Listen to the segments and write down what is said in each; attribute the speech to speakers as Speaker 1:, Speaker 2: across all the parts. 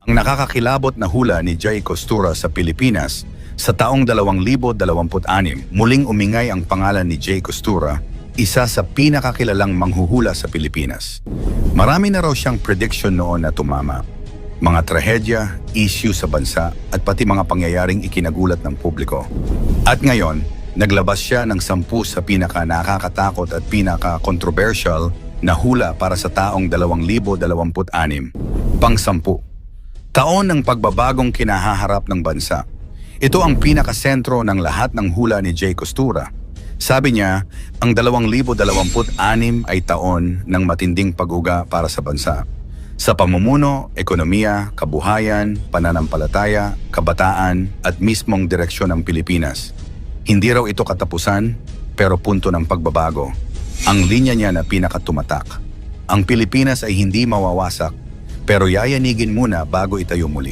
Speaker 1: Ang nakakakilabot na hula ni Jay Costura sa Pilipinas sa taong 2026, muling umingay ang pangalan ni Jay Costura, isa sa pinakakilalang manghuhula sa Pilipinas. Marami na raw siyang prediction noon na tumama. Mga trahedya, issue sa bansa at pati mga pangyayaring ikinagulat ng publiko. At ngayon, naglabas siya ng 10 sa pinaka nakakatakot at pinaka-controversial na hula para sa taong 2026. Pang-10. Taon ng pagbabagong kinahaharap ng bansa. Ito ang pinakasentro ng lahat ng hula ni Jay Costura. Sabi niya, ang 2026 ay taon ng matinding pag-uga para sa bansa. Sa pamumuno, ekonomiya, kabuhayan, pananampalataya, kabataan at mismong direksyon ng Pilipinas. Hindi raw ito katapusan, pero punto ng pagbabago. Ang linya niya na pinakatumatak. Ang Pilipinas ay hindi mawawasak, pero yayanigin muna bago itayo muli.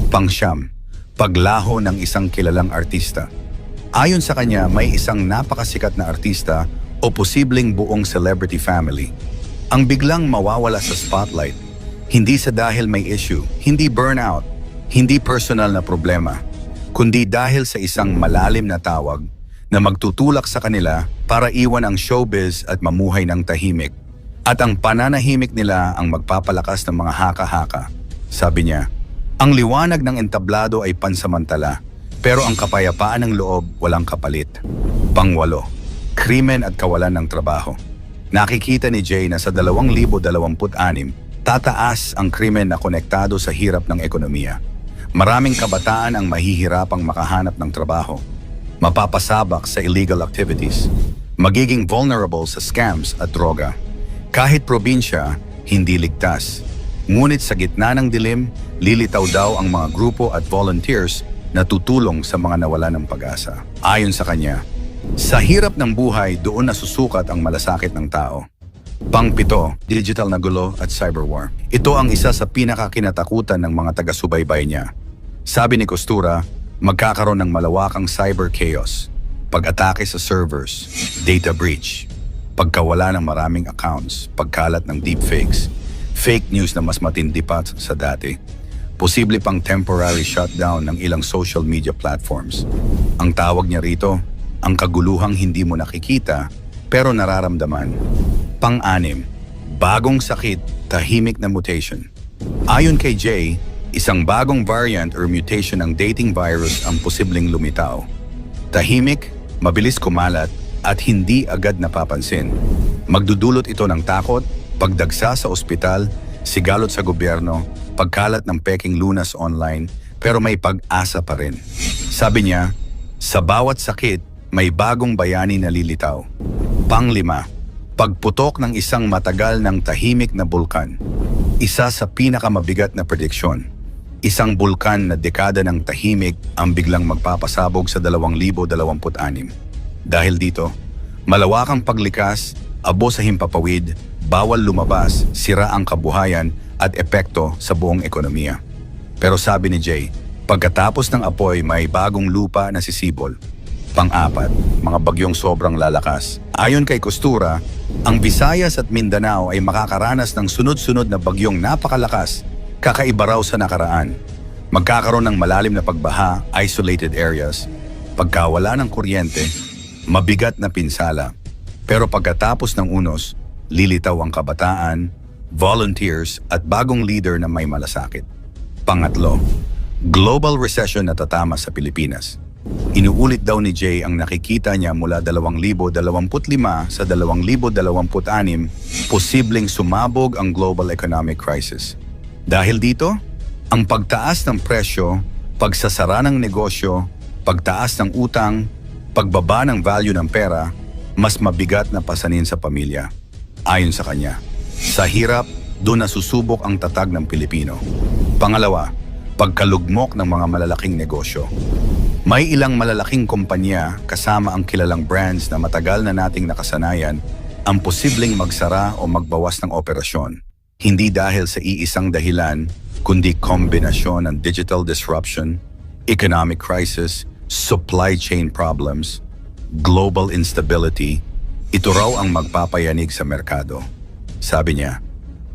Speaker 1: Pang-9, paglaho ng isang kilalang artista. Ayon sa kanya, may isang napakasikat na artista o posibleng buong celebrity family ang biglang mawawala sa spotlight. Hindi sa dahil may issue, hindi burnout, hindi personal na problema, kundi dahil sa isang malalim na tawag na magtutulak sa kanila para iwan ang showbiz at mamuhay ng tahimik. At ang pananahimik nila ang magpapalakas ng mga haka-haka. Sabi niya, ang liwanag ng entablado ay pansamantala, pero ang kapayapaan ng loob walang kapalit. Pang-8, krimen at kawalan ng trabaho. Nakikita ni Jay na sa 2026, tataas ang krimen na konektado sa hirap ng ekonomiya. Maraming kabataan ang mahihirapang makahanap ng trabaho, mapapasabak sa illegal activities, magiging vulnerable sa scams at droga. Kahit probinsya, hindi ligtas. Ngunit sa gitna ng dilim, lilitaw daw ang mga grupo at volunteers na tutulong sa mga nawala ng pag-asa. Ayon sa kanya, sa hirap ng buhay doon nasusukat ang malasakit ng tao. Pang-7, digital na gulo at cyberwar. Ito ang isa sa pinakakinatakutan ng mga taga-subaybay niya. Sabi ni Costura, magkakaroon ng malawakang cyber chaos, pag-atake sa servers, data breach, pagkawala ng maraming accounts, pagkalat ng deepfakes, fake news na mas matindi pa sa dati, posible pang temporary shutdown ng ilang social media platforms. Ang tawag niya rito, ang kaguluhang hindi mo nakikita pero nararamdaman. Pang-6, bagong sakit, tahimik na mutation. Ayon kay Jay, isang bagong variant or mutation ng dating virus ang posibleng lumitaw. Tahimik, mabilis kumalat, at hindi agad napapansin. Magdudulot ito ng takot, pagdagsa sa ospital, sigalot sa gobyerno, pagkalat ng peking lunas online, pero may pag-asa pa rin. Sabi niya, sa bawat sakit, may bagong bayani na lilitaw. Pang-5, pagputok ng isang matagal ng tahimik na bulkan. Isa sa pinakamabigat na prediksyon. Isang bulkan na dekada ng tahimik ang biglang magpapasabog sa 2026. Dahil dito, malawakang paglikas, abo sa himpapawid, bawal lumabas, sira ang kabuhayan at epekto sa buong ekonomiya. Pero sabi ni Jay, pagkatapos ng apoy may bagong lupa na sisibol. Pang-4, mga bagyong sobrang lalakas. Ayon kay Costura, ang Visayas at Mindanao ay makakaranas ng sunod-sunod na bagyong napakalakas, kakaiba raw sa nakaraan. Magkakaroon ng malalim na pagbaha, isolated areas, pagkawala ng kuryente, mabigat na pinsala. Pero pagkatapos ng unos, lilitaw ang kabataan, volunteers at bagong leader na may malasakit. Pang-5, global recession na tatama sa Pilipinas. Inuulit daw ni Jay ang nakikita niya mula 2025 sa 2026, posibleng sumabog ang global economic crisis. Dahil dito, ang pagtaas ng presyo, pagsasara ng negosyo, pagtaas ng utang, pagbaba ng value ng pera, mas mabigat na pasanin sa pamilya. Ayon sa kanya, sa hirap, doon nasusubok ang tatag ng Pilipino. Pangalawa, pagkalugmok ng mga malalaking negosyo. May ilang malalaking kumpanya kasama ang kilalang brands na matagal na nating nakasanayan ang posibleng magsara o magbawas ng operasyon. Hindi dahil sa iisang dahilan, kundi kombinasyon ng digital disruption, economic crisis, supply chain problems, global instability. Ito raw ang magpapayanig sa merkado. Sabi niya,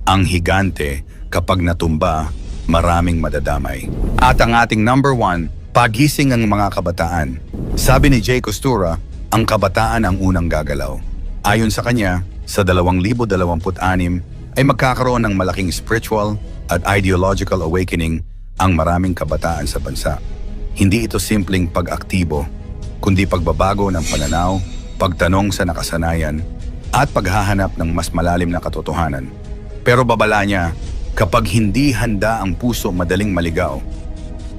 Speaker 1: ang higante kapag natumba, maraming madadamay. At ang ating number 1, pagising ng mga kabataan. Sabi ni Jay Costura, ang kabataan ang unang gagalaw. Ayon sa kanya, sa 2026 ay magkakaroon ng malaking spiritual at ideological awakening ang maraming kabataan sa bansa. Hindi ito simpleng pag-aktibo, kundi pagbabago ng pananaw, pagtanong sa nakasanayan, at paghahanap ng mas malalim na katotohanan. Pero babala niya, kapag hindi handa ang puso madaling maligaw,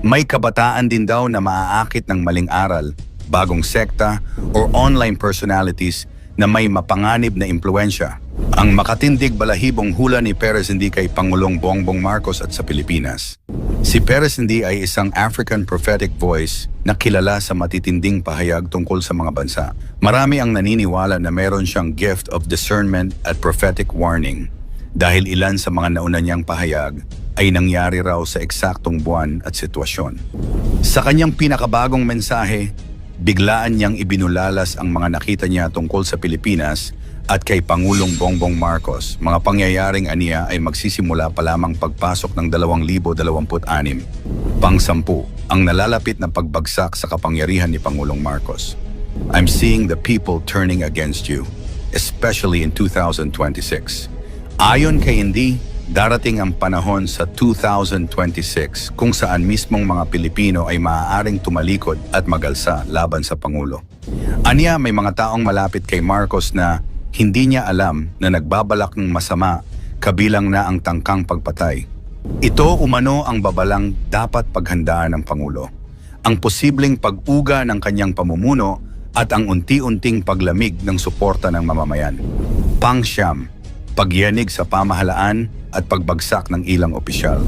Speaker 1: may kabataan din daw na maaakit ng maling aral, bagong sekta, or online personalities na may mapanganib na impluensya. Ang makatindig balahibong hula ni Perez Hindi kay Pangulong Bongbong Marcos at sa Pilipinas. Si Perez Hindi ay isang African prophetic voice na kilala sa matitinding pahayag tungkol sa mga bansa. Marami ang naniniwala na meron siyang gift of discernment at prophetic warning dahil ilan sa mga nauna niyang pahayag ay nangyari raw sa eksaktong buwan at sitwasyon. Sa kanyang pinakabagong mensahe, biglaan niyang ibinulalas ang mga nakita niya tungkol sa Pilipinas at kay Pangulong Bongbong Marcos. Mga pangyayaring aniya ay magsisimula pa lamang pagpasok ng 2026. Pang-10, ang nalalapit na pagbagsak sa kapangyarihan ni Pangulong Marcos. I'm seeing the people turning against you, especially in 2026. Ayon kay Hindi, darating ang panahon sa 2026 kung saan mismong mga Pilipino ay maaaring tumalikod at magalsa laban sa Pangulo. Aniya, may mga taong malapit kay Marcos na hindi niya alam na nagbabalak ng masama kabilang na ang tangkang pagpatay. Ito umano ang babalang dapat paghandaan ng Pangulo. Ang posibleng pag-uga ng kanyang pamumuno at ang unti-unting paglamig ng suporta ng mamamayan. Pang-siyam, pagyanig sa pamahalaan at pagbagsak ng ilang opisyal.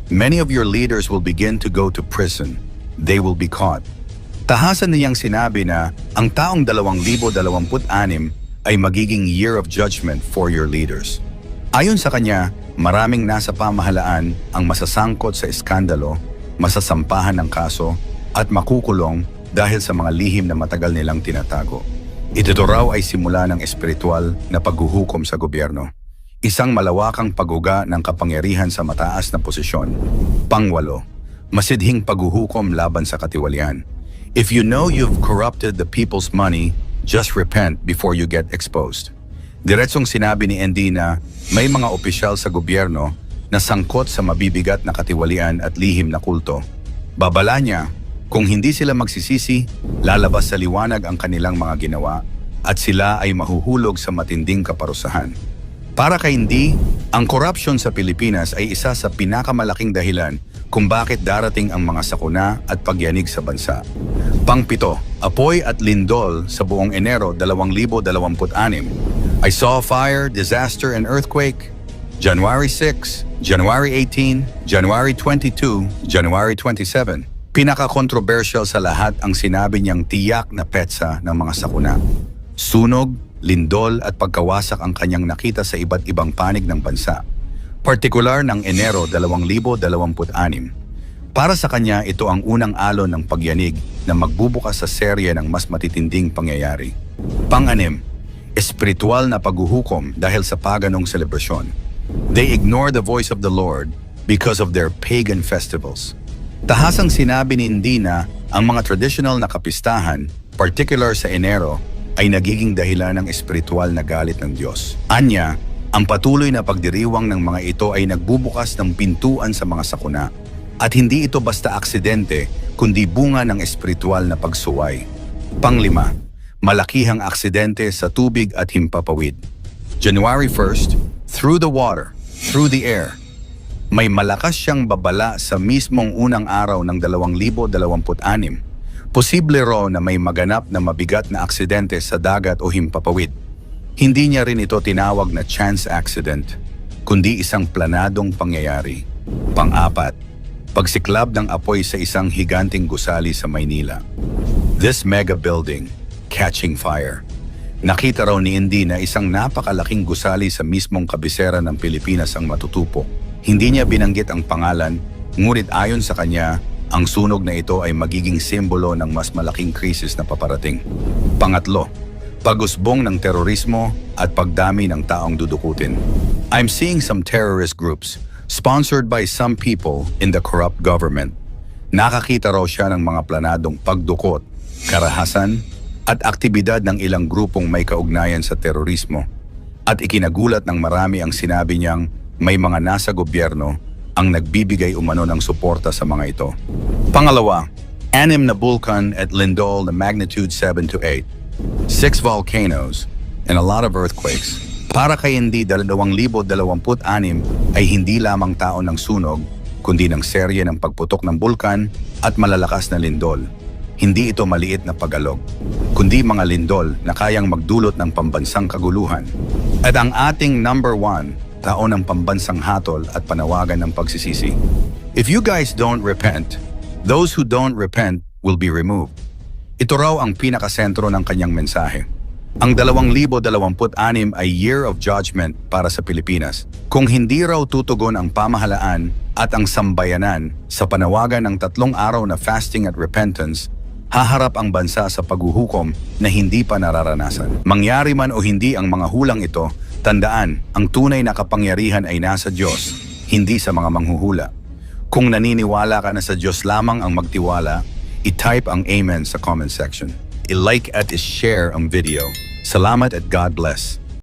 Speaker 1: Many of your leaders will begin to go to prison. They will be caught. Tahasan niyang sinabi na ang taong 2026 ay magiging year of judgment for your leaders. Ayon sa kanya, maraming nasa pamahalaan ang masasangkot sa iskandalo, masasampahan ng kaso, at makukulong dahil sa mga lihim na matagal nilang tinatago. Ito raw ay simula ng espiritual na paghuhukom sa gobyerno. Isang malawakang pag-uga ng kapangyarihan sa mataas na posisyon. Pang-8, masidhing paghuhukom laban sa katiwalian. If you know you've corrupted the people's money, just repent before you get exposed. Diretsong sinabi ni ND na may mga opisyal sa gobyerno na sangkot sa mabibigat na katiwalian at lihim na kulto. Babala niya, kung hindi sila magsisisi, lalabas sa liwanag ang kanilang mga ginawa at sila ay mahuhulog sa matinding kaparusahan. Para kay ND, ang corruption sa Pilipinas ay isa sa pinakamalaking dahilan kung bakit darating ang mga sakuna at pagyanig sa bansa. Pang-7, apoy at lindol sa buong Enero 2026. I saw fire, disaster, and earthquake. January 6, January 18, January 22, January 27. Pinaka-controversial sa lahat ang sinabi niyang tiyak na petsa ng mga sakuna. Sunog, lindol at pagkawasak ang kanyang nakita sa iba't ibang panig ng bansa. Partikular ng Enero 2026. Para sa kanya, ito ang unang alon ng pagyanig na magbubukas sa serye ng mas matitinding pangyayari. Pang-6, espiritual na paghuhukom dahil sa paganong selebrasyon. They ignore the voice of the Lord because of their pagan festivals. Tahasang sinabi ni Hindi na ang mga traditional na kapistahan, particular sa Enero, ay nagiging dahilan ng espiritual na galit ng Diyos. Anya, ang patuloy na pagdiriwang ng mga ito ay nagbubukas ng pintuan sa mga sakuna at hindi ito basta aksidente kundi bunga ng espiritual na pagsuway. Pang-5, malakihang aksidente sa tubig at himpapawid. January 1st, through the water, through the air. May malakas siyang babala sa mismong unang araw ng 2026. Posible raw na may maganap na mabigat na aksidente sa dagat o himpapawid. Hindi niya rin ito tinawag na chance accident, kundi isang planadong pangyayari. Pang-4, pagsiklab ng apoy sa isang higanting gusali sa Maynila. This mega building, catching fire. Nakita raw ni Indy na isang napakalaking gusali sa mismong kabisera ng Pilipinas ang matutupo. Hindi niya binanggit ang pangalan, ngunit ayon sa kanya, ang sunog na ito ay magiging simbolo ng mas malaking krisis na paparating. Pang-5, pag-usbong ng terorismo at pagdami ng taong dudukutin. I'm seeing some terrorist groups Sponsored by some people in the corrupt government. Nakakita raw siya ng mga planadong pagdukot, karahasan, at aktibidad ng ilang grupong may kaugnayan sa terorismo. At ikinagulat ng marami ang sinabi niyang may mga nasa gobyerno ang nagbibigay umano ng suporta sa mga ito. Pangalawa, 6 na bulkan at lindol na magnitude 7 to 8, 6 volcanoes, and a lot of earthquakes. Para kay hindi 2026 ay hindi lamang taon ng sunog, kundi ng serye ng pagputok ng bulkan at malalakas na lindol. Hindi ito maliit na pagalog, kundi mga lindol na kayang magdulot ng pambansang kaguluhan. At ang ating number 1, taon ng pambansang hatol at panawagan ng pagsisisi. If you guys don't repent, those who don't repent will be removed. Ito raw ang pinakasentro ng kanyang mensahe. Ang 2026 ay Year of Judgment para sa Pilipinas. Kung hindi raw tutugon ang pamahalaan at ang sambayanan sa panawagan ng 3 araw na fasting at repentance, haharap ang bansa sa paghuhukom na hindi pa nararanasan. Mangyari man o hindi ang mga hulang ito, tandaan, ang tunay na kapangyarihan ay nasa Diyos, hindi sa mga manghuhula. Kung naniniwala ka na sa Diyos lamang ang magtiwala, i-type ang Amen sa comment section. I-like at i-share ang video. Salamat at God bless.